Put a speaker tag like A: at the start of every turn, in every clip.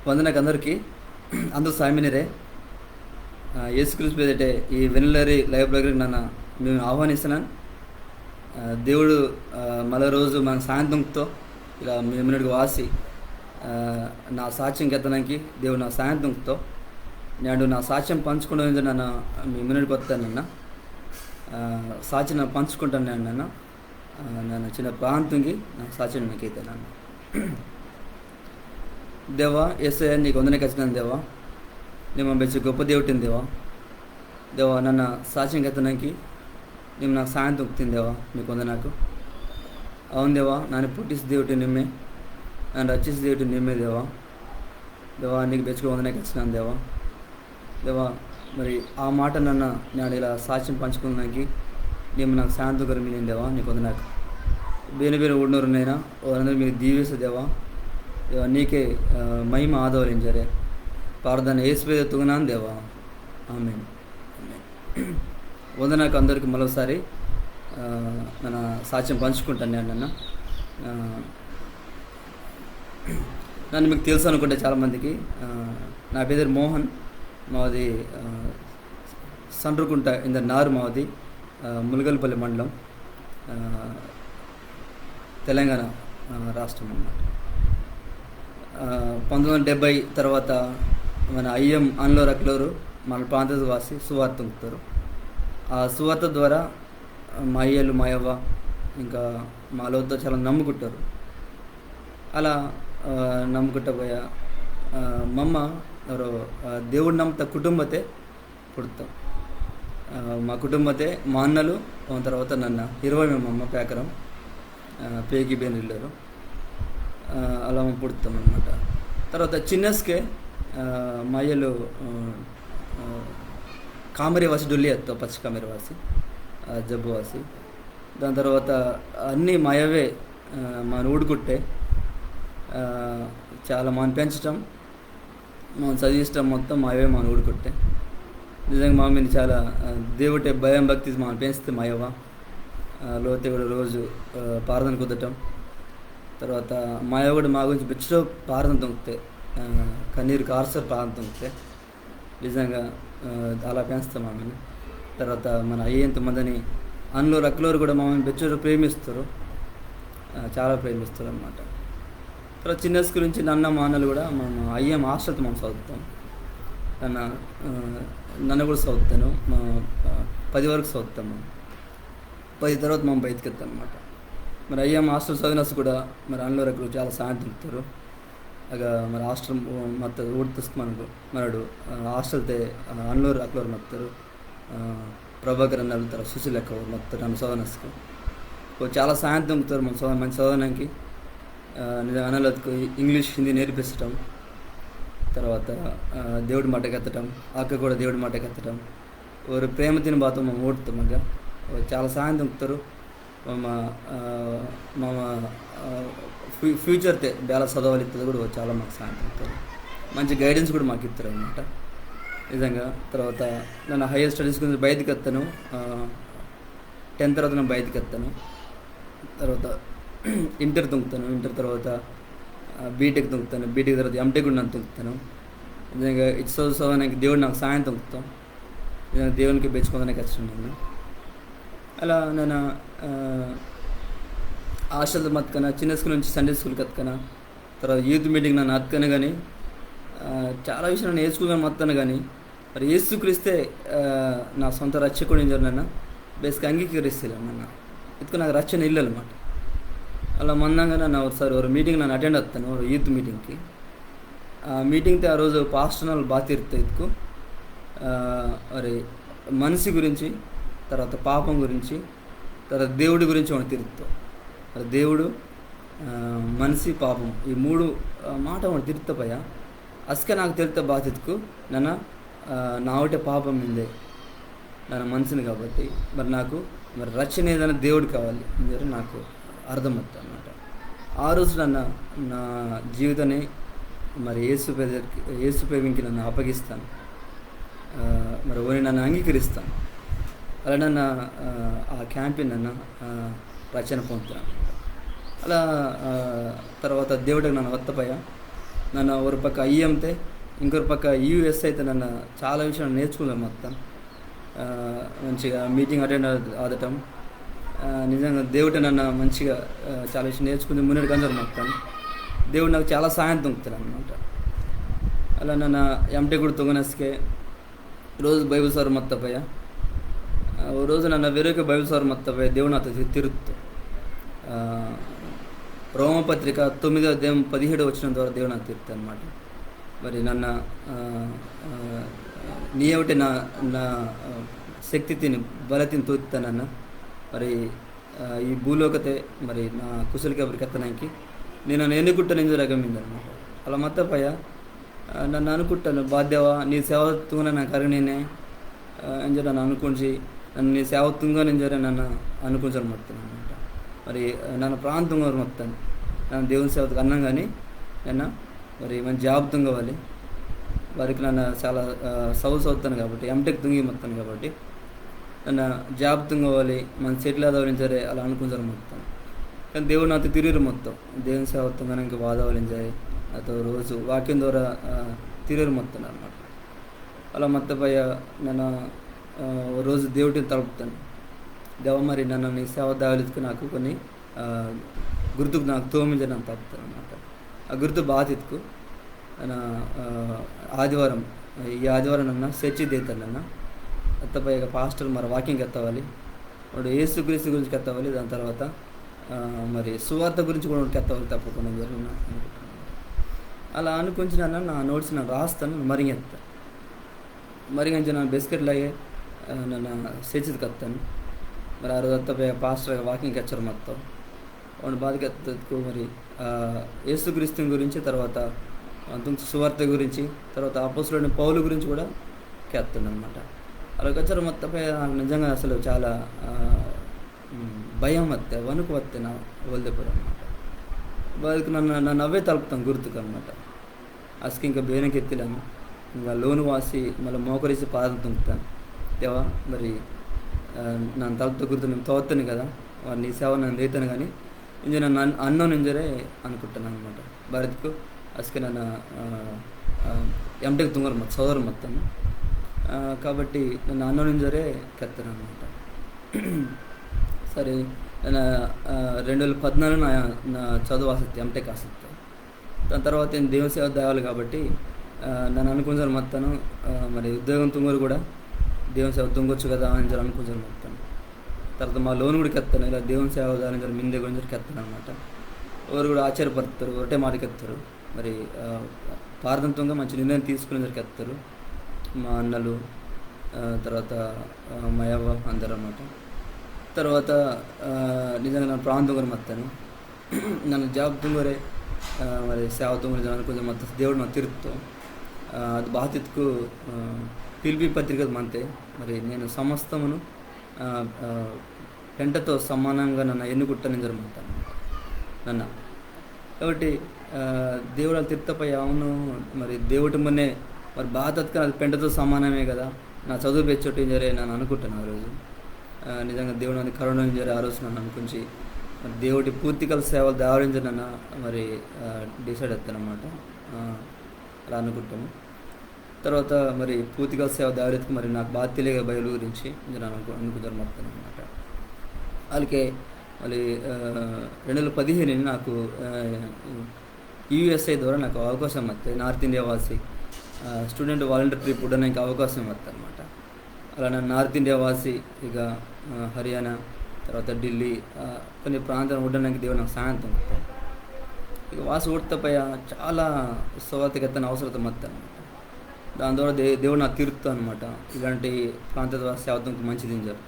A: వందనకు అందరికీ అందరూ సామినిరే యేసుక్రీస్తు పేదటే ఈ వెన్నెలరీ లైవ్ ప్రోగ్రామ్ నన్ను మేము ఆహ్వానిస్తున్నాను. దేవుడు మళ్ళీ రోజు మన సాయంత్రంతో ఇలా మిమ్మల్ని వాసి నా సాక్ష్యం కెత్తడానికి దేవుడు నా సాయంత్రంతో నేను నా సాక్ష్యం పంచుకోవడం నన్ను మీ ముందుకు వస్తానన్న సాక్ష్యం పంచుకుంటాను. నన్ను చిన్న ప్రాంతంకి నా సాక్ష్యం నాకైతే నన్ను దేవా ఏసయ్య నీకు వందనే ఖచ్చితంగా దేవా నేను మంచి గొప్ప దేవుటిని దేవా నన్ను సాక్ష్యం ఎత్తడానికి నేను నాకు సాయం తొక్కుతుంది దేవా నీకు వంద నాకు అవును దేవా నన్ను పుట్టించి దేవుటి నిమ్మే నన్ను రచించి దేవుటి నిమ్మే దేవా నీకు బెచ్చుకు వందనే ఖచ్చితంగా దేవా మరి ఆ మాట నన్ను నేను ఇలా సాక్ష్యం పంచుకున్నానికి నేను నాకు సాయం తొక్కరు దేవా నీకు వంద నాకు వేరే ఊడినోరు నైనా వారందరూ మీకు దీవేస్తా దేవా నీకే మహిమ ఆదరించారే ప్రార్థన ఏసుపేద తుగునాను దేవా ఆమేన్. వందనాకు అందరికీ మరోసారి మన సాక్ష్యం పంచుకుంటాను. నన్ను మీకు తెలుసు అనుకుంటే చాలామందికి నా పేరు మోహన్, మాది సండ్రుకుంట ఇంద నారు, మాది ములుగల్పల్లి మండలం, తెలంగాణ రాష్ట్రం అన్నమాట. 1970 తర్వాత మన అయ్యం అన్లోర్ అక్లోరు మన ప్రాంత వాసి సువార్త ఉంపుతారు. ఆ సువార్త ద్వారా మా అయ్యలు మా అవ్వ ఇంకా మా లోతో చాలా నమ్ముకుంటారు. అలా నమ్ముకుంటపోయా మమ్మ ఎవరో దేవుడు నమ్ముతా కుటుంబతే పుడతాం. మా కుటుంబతే మా అన్నలు తర్వాత నన్ను 20 మేము అమ్మ పేకరం పేకి బేన్ వెళ్ళారు. అలా పుడతాం అనమాట. తర్వాత చిన్నస్కే మా అయ్యలు కామరివాసి డొల్లి ఎత్తాం, పచ్చి కామరివాసి జబ్బువాసి. దాని తర్వాత అన్నీ మాయవే మా ఊడుకుట్టే చాలా మనం పెంచటం మనం చదివించడం మొత్తం మాయవే మన ఊడుకుట్టే. నిజంగా మా మీద చాలా దేవుటే భయం భక్తి మనం పెంచితే మాయవ లోతే కూడా రోజు ప్రార్థన కుదటం. తర్వాత మాయవ కూడా మా గురించి బిచ్చలో ప్రార్థన తొంగితే కన్నీరు కార్సర్ ప్రార్థన తొంగితే నిజంగా అలా పెంచుతాం ఆమెను. తర్వాత మన అయ్యేంత మందిని అన్లోరు అక్లోరు కూడా మమ్మల్ని బెచ్చరు ప్రేమిస్తారు, చాలా ప్రేమిస్తారు అన్నమాట. తర్వాత చిన్న స్కూల్ నుంచి నన్న మా అన్నలు కూడా మనం అయ్యాం హాస్టల్తో మనం చదువుతాం. నన్ను కూడా చదువుతాను, 10 వరకు చదువుతాము. 10 తర్వాత మనం బయటకు వెళ్తాం అనమాట. మరి అయ్యాం హాస్టల్ చదివినస్ కూడా మరి అన్లోరు అక్లోరు చాలా సాయం తింటారు. ಆಗ మరి ಹಾಸ್ಟೆಲ್ ಮತ್ತು ಊಟದಸ್ಕು మనడు ಹಾಸ್ಟೆಲ್ತೆ ಅನ್ಲೋರು ಅಕ್ಲೋರು ಮತ್ತರು ప్రభాకర్ అన్న వెళ్తారు, సుశీలక్క మొత్తం నన్ను చదవనస్కు చాలా సాయం దొంగతారు. మన మంచి చదవడానికి అన్నలకు ఇంగ్లీష్ హిందీ నేర్పించటం. తర్వాత దేవుడి మాటకి ఎత్తటం, అక్క కూడా దేవుడి మాటకి ఎత్తటం. ఒక ప్రేమ తిని బాతో మేము ఓడుతాం. అక్క చాలా సాయం దొంగతారు. మా ఫ్యూచర్ చాలా చదవాలి కూడా చాలా మాకు సాయం ఇస్తారు, మంచి గైడెన్స్ కూడా మాకు ఇస్తారు అనమాట నిజంగా. తర్వాత నన్ను హైయర్ స్టడీస్ గురించి బయటకు వస్తాను. 10th తర్వాత నేను బయటకు వస్తాను. తర్వాత ఇంటర్ తొంగుతాను, ఇంటర్ తర్వాత బీటెక్ తొంగుతాను, బీటెక్ తర్వాత ఎంటెక్ కూడా నన్ను తొంగుతాను. నిజంగా ఇది చదవడానికి దేవుడు నాకు సాయం తొంగుతాం. దేవునికి బెచ్చుకోవడానికి వచ్చినాను. అలా నేను హాస్టల్ మత్కన చిన్న స్కూల్ నుంచి సండే స్కూల్కి ఎత్తుకన, తర్వాత యూత్ మీటింగ్ నన్ను అత్తకను. కానీ చాలా విషయాలు నేను నేర్చుకుని మొత్తాను. కానీ మరి యేసుక్రీస్తే నా సొంత రక్షకుడు ఏం జరిగిన బేసిక్గా అంగీకరిస్తాను నన్ను ఎత్తుకు నాకు రక్షణ ఇల్లు అనమాట. అలా మందంగా నన్ను ఒకసారి ఒక మీటింగ్ నన్ను అటెండ్ అవుతాను, ఒక యూత్ మీటింగ్కి. ఆ మీటింగ్తో ఆ రోజు పాస్టర్నల్ బాతిరుతా ఎత్తుకు మరి మనిషి గురించి, తర్వాత పాపం గురించి, తర్వాత దేవుడి గురించి మనం తిరుగుతాం. మరి దేవుడు మనిషి పాపం ఈ 3 మాట మనం తిరుగుతాపయ్యా అసకే నాకు తెలుస్తా బాధ్యతకు నన్ను నా ఒకటే పాపం మిందే నన్ను మనిషిని కాబట్టి మరి నాకు మరి రక్షణ ఏదైనా దేవుడు కావాలి అని నాకు అర్థమవుతుంది అన్నమాట. ఆ రోజు నా జీవితాన్ని మరి యేసుపేవింకి నన్ను అప్పగిస్తాను, మరి ఓని నన్ను అంగీకరిస్తాను. అలా నన్ను ఆ క్యాంపెయిన్ నన్ను రచన పొందుతాను. అలా తర్వాత దేవుడికి నన్ను వత్తపోయా నన్ను ఒక పక్క ఐఎంతే ఇంకొక పక్క యూఎస్ అయితే నన్ను చాలా విషయాలు నేర్చుకున్నాను మొత్తం. మంచిగా మీటింగ్ అటెండ్ అవ్వటం, నిజంగా దేవుడు నన్ను మంచిగా చాలా విషయం నేర్చుకుని మున్నటి గంజలు మొత్తం దేవుడు నాకు చాలా సాయం దొంగతాడు అనమాట. అలా నన్ను ఎంటే కూడా తొంగనస్కే రోజు బైబిల్ సార్ మొత్తపోయా. ఓ రోజు ನನ್ನ వేరొక బైబిల్ సార్ మొత్తపోయా దేవుడు నాతో తిరుగుతూ రోమపత్రిక 9వ అధ్యాయం 17వ వచనం ద్వారా దేవుడు నాకు తిరుగుతా అనమాట. మరి నన్ను నీ ఒకటి నా నా శక్తి తిని బల తిని తోస్తానన్న మరి ఈ భూలోకతే మరి నా కుశలికి ఎవరికి ఎత్తనానికి నేను ఎన్నుకుంటా నింజు రకమిందనమాట. అలా మొత్తపోయా నన్ను అనుకుంటాను బాధ్యవా నీ సేవ తుంగ నాకు అరిగినే అని నన్ను అనుకుంచి నన్ను నీ సేవ తుంగ నింజరే నన్ను అనుకుంటాను మొత్తం అనమాట. మరి నన్ను ప్రాంతంగా మొత్తం నన్ను దేవుని సేవకు అన్నాం కానీ నేను మరి మంచి జాబ్ తుంగవాలి వారికి నన్ను చాలా చదువుతాను కాబట్టి ఎంటెక్ తుంగి మొత్తాను కాబట్టి నన్ను జాబ్ తుంగవాలి మన సెటిల్ ఆదవలించారే అలా అనుకుంటారు మొత్తం. కానీ దేవుడు నాతో తిరిగిరు మొత్తం దేవుని సేవ తుంగన ఇంకా వాదవలించాయి నాతో రోజు వాక్యం ద్వారా తిరిగిరు మొత్తం అనమాట. అలా మొత్తపై నన్ను రోజు దేవుడిని తలుపుతాను. దేవ మరి నన్ను నీ సేవ దావలికి నాకు కొన్ని గుర్తుకు నాకు తోమించి నన్ను తప్పుతాను అనమాట. ఆ గుర్తు బాధితుకు నన్ను ఆదివారం ఈ ఆదివారం నన్ను చర్చి దేతాను నన్ను అత్తపై పాస్టర్ మరి వాకింగ్కి ఎత్తవాలి వాడు యేసుక్రీస్తు గురించి ఎత్తవాలి. దాని తర్వాత మరి సువార్త గురించి కూడా ఎత్తవాలి తప్పకుండా జరిగిన అనుకుంటున్నాను. అలా అనుకుంచి నన్ను నా నోట్స్ నన్ను రాస్తాను మరిగెత్తాను మరిగించి నన్ను బిస్కెట్లాగే నన్ను చర్చికి ఎత్తాను. మరి ఆ రోజు అత్తపై పాస్టర్ వాకింగ్కి వచ్చారు మొత్తం వాడు బాధకెత్తకు మరి యేసుక్రీస్తు గురించి తర్వాత సువార్త గురించి తర్వాత అపోస్తులైన పౌలు గురించి కూడా కెత్తాను అనమాట. అలా వచ్చారు మొత్తపై నిజంగా అసలు చాలా భయం వస్తే వణుకు వస్తే నా వదిలిపోయారు అనమాట. వాళ్ళకి నన్ను నవ్వే తలుపుతాను గుర్తుకు అనమాట. అసలు ఇంకా బేనకి ఎత్తిలాను ఇంకా లోను వాసి మళ్ళీ మోకరిసి పాదం తుంపుతాను. దేవా మరి నన్ను తలుపుతో గుర్తు నేను తోస్తాను కదా నీ సేవ నన్ను తీతాను కానీ ఇంజ నన్ను అన్నం ఇంజరే అనుకుంటాను అనమాట. భారత్కు అసలు నన్ను ఎంటెక్ తుంగరు మొత్తం సోదరు మొత్తం కాబట్టి నన్ను అన్నం ఇంజరే కెత్తాను అనమాట. సరే నేను 2014 నా చదువు ఆసక్తి ఎంటెక్ ఆసక్తి. దాని తర్వాత నేను దేవుని సేవ దేవాలి కాబట్టి నన్ను అనుకుంటాను మొత్తం మరి ఉద్యోగం తుంగరు కూడా దేవుని సేవ తుంగొచ్చు కదా అని అనుకుంటాను మొత్తం. తర్వాత మా లోన్ కూడా కెత్తాను ఇలా దేవుని సేవ దాని మిందే గురించి కెత్తాను అనమాట. ఎవరు కూడా ఆశ్చర్యపడతారు ఒకటే మాటకి ఎత్తారు మరి పార్థంతంగా మంచి నిర్ణయం తీసుకునే ఎత్తారు మా అన్నలు తర్వాత మా యవ్వ అందరు అనమాట. తర్వాత నిజంగా నా ప్రాణం తుంగరు మొత్తాను నన్ను జాబ్ తుంగరే మరి సేవ తుంగరు అనుకుంటే మొత్తం దేవుడు నాకు తిరుగుతూ అది బాధితుకు పిలిపి పత్రిక మంతే మరి నేను సమస్తమును పెంటతో సమానంగా నన్ను ఎన్నుకుంటానని జరుగుతాను నన్ను. కాబట్టి దేవుడు తిరుతపై అవును మరి దేవుడి మొన్నే మరి బాధతకు అది పెంటతో సమానమే కదా నా చదువు పెచ్చోటి జరే నన్ను అనుకుంటాను. ఆ రోజు నిజంగా దేవుడు నన్ను కరుణ జరే ఆ రోజు నన్ను అనుకుంచి మరి దేవుడి పూర్తికల సేవలు దావరించి నన్ను మరి డిసైడ్ అవుతాను అనమాట. అలా అనుకుంటాను. తర్వాత మరి పూర్తిగా సేవ దావరికి మరి నాకు బాగా తెలియక బయలు గురించి నేను అనుకుంటాను మొత్తం అనమాట. వాళ్ళకే మళ్ళీ 2015 నాకు యూఎస్ఐ ద్వారా నాకు అవకాశం వస్తాయి నార్త్ ఇండియా వాసి స్టూడెంట్ వాలంటీర్ ట్రిప్ ఉండడానికి అవకాశం వస్తుంది అనమాట. అలా నేను నార్త్ ఇండియా వాసి ఇక హర్యానా తర్వాత ఢిల్లీ కొన్ని ప్రాంతాలు ఉండడానికి దేవుడు నాకు సాయంత్రం వస్తాను. ఇక వాసి ఉడతపై చాలా స్వార్థకెత్తని అవసరం మొత్తం అనమాట. దాని ద్వారా దేవుడు నాకు తీరుతా అనమాట. ఇలాంటి ప్రాంత సేవత్వంకి మంచిది ఇంజారు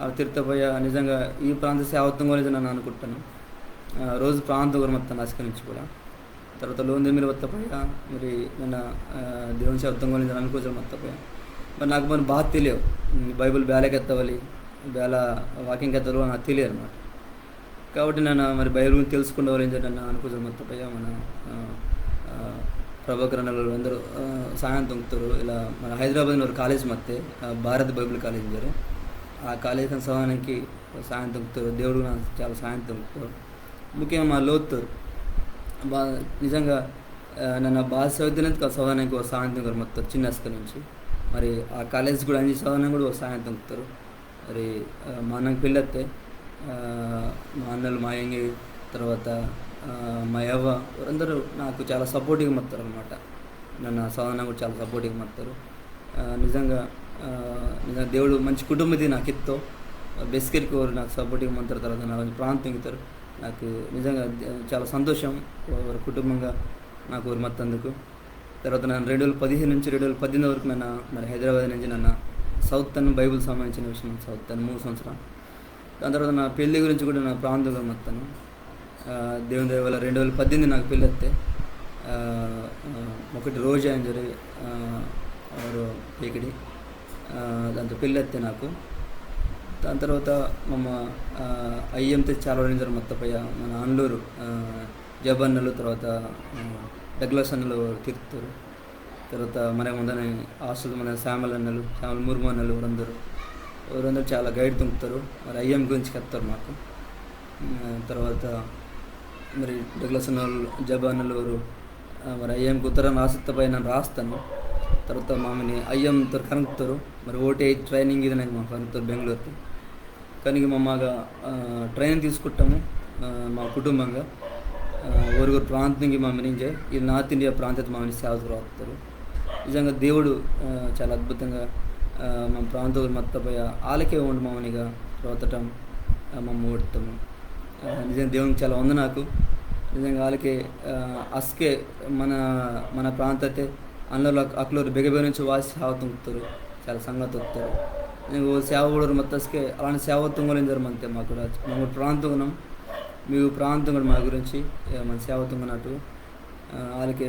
A: అలా తీర్థపోయా. నిజంగా ఈ ప్రాంత సేవత్వం గురించి నన్ను అనుకుంటాను రోజు ప్రాంతం కూడా మొత్తం నష్టరించి కూడా. తర్వాత లోన్ మీరు వత్తపోయా మరి నన్ను దేవుని సేవత్వం గురించి అనుకోవచ్చు మొత్తపోయా. మరి నాకు మరి బాగా తెలియవు బైబిల్ బేలకి ఎత్తవాలి బేల వాకింగ్కి ఎత్తలు నాకు తెలియదు అనమాట. కాబట్టి నన్ను మరి బైబిల్ గురించి తెలుసుకునేవాళ్ళు ఏం నన్ను అనుకోవచ్చు మొత్తపోయా. మన ప్రభాకర్ అన్నలు అందరూ సాయం తొంగుతారు. ఇలా మన హైదరాబాద్లో ఒక కాలేజ్ మత్తే భారత్ బైబిల్ కాలేజ్ గారు ఆ కాలేజ్ సహాయానికి సాయం తొంగుతారు. దేవుడు నాకు చాలా సాయం తొంగుతారు. ముఖ్యంగా మా లోతు నిజంగా ನನ್ನ ಭಾಳ చదువుతున్నందుకు చదవడానికి ఒక సాయంత్రం గారు మొత్తం చిన్న స్కూల్ నుంచి మరి ఆ కాలేజ్ కూడా అంజి చదవడానికి కూడా ఒక సాయంత్రం వస్తారు మరి మా అన్నకి పెళ్ళొస్తే మా అన్నలు మా యంగి తర్వాత మా యవ్వ అందరూ నాకు చాలా సపోర్టివ్గా మొత్తారు అనమాట. నన్ను చదవడానికి కూడా చాలా సపోర్టివ్గా మొత్తారు. నిజంగా నిజంగా దేవుడు మంచి కుటుంబది నాకు ఇత్తో బెస్కెరికి వారు నాకు సపోర్టివ్గా మొత్తారు. తర్వాత నా ప్రాంతం ఇంగుతారు నాకు నిజంగా చాలా సంతోషం వారి కుటుంబంగా నాకు ఊరు మొత్తందుకు. తర్వాత నన్ను 2015 నుంచి 2018 వరకు నన్ను మరి హైదరాబాద్ నుంచి నన్ను సౌత్ టర్న్ బైబుల్ సంబంధించిన విషయం సౌత్ టర్న్ 3 సంవత్సరం. దాని తర్వాత నా పెళ్లి గురించి కూడా నా ప్రాంతంగా మొత్తాను దేవుని దయ వల్ల 2018 నాకు పెళ్ళి వస్తే ఒకటి రోజు ఆయన జరిగి ಅವರು పీకిడి దాంతో పెళ్ళి వస్తే నాకు. దాని తర్వాత మమ్మ అయ్యంతో చాలా రోజులు మొత్తం పోయా మన అన్నూరు జబన్నలు తర్వాత డగ్లస్ అన్నలు తిరుగుతారు. తర్వాత మన ముందని హాస్టల్ మన శ్యామల ముర్ము అన్నలు ఎవరందరూ చాలా గైడ్ తుంపుతారు. మరి అయ్యం గురించి చెప్తారు మాకు. తర్వాత మరి డగ్లస్ అన్నలు జబ అన్నలు మరి అయ్యంకి ఉత్తరం రాసిత్తపై నేను రాస్తాను. తర్వాత మామని అయ్యంతో కనుక్తారు. మరి ఓటే ట్రైనింగ్ ఇది నాకు మాకు కనుక్తారు బెంగళూరుకి. కానీ మమ్మగా ట్రైనింగ్ తీసుకుంటాము మా కుటుంబంగా ఒరుగురు ప్రాంతంకి మమ్మల్ని ఈ నార్త్ ఇండియా ప్రాంతం మమ్మల్ని సేవకు రాస్తారు. నిజంగా దేవుడు చాలా అద్భుతంగా మా ప్రాంతం మొత్తపై ఆలకే ఉండి మమ్మల్నిగా రోతటం మమ్మ ఓడతాము. నిజంగా దేవునికి చాలా ఉంది నాకు. నిజంగా వాళ్ళకి అస్కే మన ప్రాంతతే అందులో అక్కలూరు బెగబెగ నుంచి వాసి సేవ తుంగుతారు. చాలా సంగతి వస్తారు. ನೀವು ಸೇವ ಹುಡುಗರು ಮತ್ತಸ್ಕೆ అలాంటి సేవ తుంగలేని జరమంతే మాకు కూడా మేము ప్రాంతం మీకు ప్రాంతం కూడా మా గురించి మన సేవ తుంగనట్టు వాళ్ళకి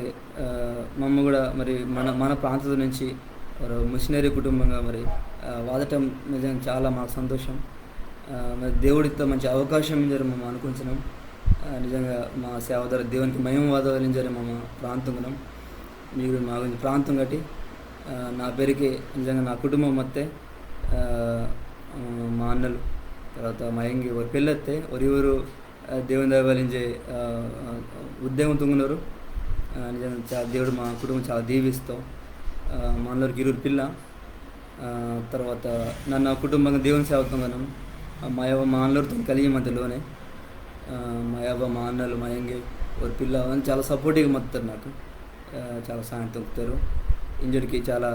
A: మమ్మ కూడా మరి మన ప్రాంతం నుంచి మిషనరీ కుటుంబంగా మరి వాదటం నిజంగా చాలా మాకు సంతోషం. మరి దేవుడితో మంచి అవకాశం జరి మేము అనుకుంటున్నాం. నిజంగా మా సేవ ద్వారా దేవునికి మహిమ వాదవలింజరి మా ప్రాంతం మీరు మా గురించి ప్రాంతం కట్టి నా పేరుకి నిజంగా నా కుటుంబం మొత్తే మా అన్నలు తర్వాత మా యంగి ఒక పెళ్ళొస్తే ఎవరు దేవుని దయవలించే ఉద్యోగం తుంగున్నారు. నిజంగా దేవుడు మా కుటుంబం చాలా దీవిస్తాం. మా అన్నలకి 20 పిల్ల. తర్వాత నన్ను కుటుంబంగా దేవుని సేవ తుంగను మా అన్నలతో కలిగి మధ్యలోనే మా యవ్వ మా అన్నలు మా యంగి ఒక పిల్ల అని చాలా సపోర్టివ్గా మొత్తారు నాకు. చాలా సాయం తొక్కుతారు. ఇంజడికి చాలా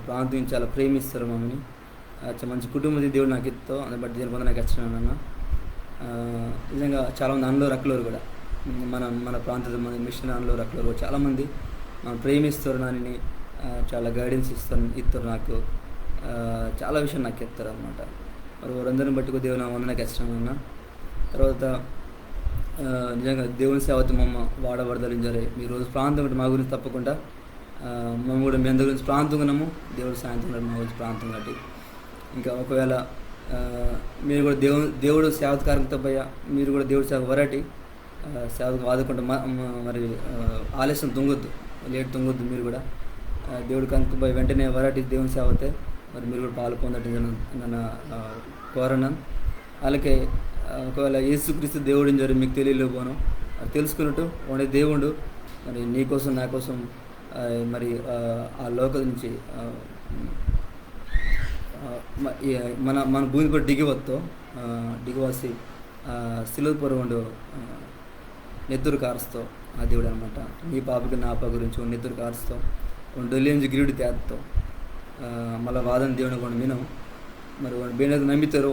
A: ప్రాంతం చాలా ప్రేమిస్తారు మమ్మల్ని. మంచి కుటుంబం దేవుడు నాకు ఇస్తో అని బట్టి దీని పొంద నాకు వచ్చినాను. నిజంగా చాలామంది అన్నలు రక్కలూరు కూడా మన ప్రాంతంలో మంది మిషన్ అన్నలు రక్కలూరు చాలామంది మనం ప్రేమిస్తారు. నాని చాలా గైడెన్స్ ఇస్తారు నాకు. చాలా విషయం నాకు ఇస్తారు అనమాట. మరి వారందరిని బట్టి దేవుడు నా వంద నాకు వచ్చినాను. తర్వాత నిజంగా దేవుని సేవతో మమ్మ వాడబడదలించారు. మీ రోజు ప్రాంతం ఒకటి మా గురించి తప్పకుండా మేము కూడా మీ అందరి గురించి ప్రాంతం ఉన్నాము. దేవుడు సాయంత్రం మా గురించి ప్రాంతం కట్టి ఇంకా ఒకవేళ మీరు కూడా దేవుడు సేవకారంతో పోయా మీరు కూడా దేవుడు సేవ వరటి సేవకు వాదుకుంటూ మరి ఆలస్యం తుంగొద్దు, లేట్ తుంగొద్దు. మీరు కూడా దేవుడు కనుక పోయి వెంటనే వరటి దేవుని సేవతే మరి మీరు కూడా పాలు పొందటం నన్ను కోరన్నాను. అలాగే ఒకవేళ యేసుక్రీస్తు దేవుడిని జరిగి మీకు తెలియలేకపోను అది తెలుసుకున్నట్టు ఉండే దేవుడు మరి నీకోసం నా కోసం మరి ఆ లోకం నుంచి మన భూమి కూడా దిగివచ్చి సిలువ పొరవండు నెత్తురు కారుస్తో ఆ దేవుడు అనమాట. నీ పాపకి నా పాప గురించి నెత్తురు కారుస్తో డొల్లించి గిరిడి తేత్తో మళ్ళీ వాదన దేవుని కొన్ని వినం మరి బేనకు నమ్మితారు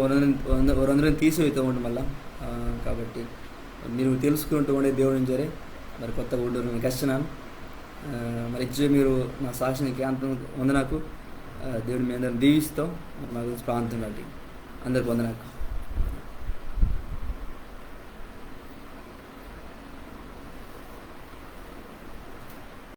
A: వారందరిని తీసిపోతూ ఉండి మళ్ళీ. కాబట్టి మీరు తెలుసుకుంటూ ఉండే దేవుడిని జరే మరి కొత్తగా ఉండు మీకు వచ్చినాను. మరి ఇచ్చే మీరు నా సాక్షికి అంత ఉంది నాకు. దేవుడు మీ అందరిని దీవిస్తాం. మరి మా గురించి ప్రాంతం కాబట్టి అందరికి పొందనాకు.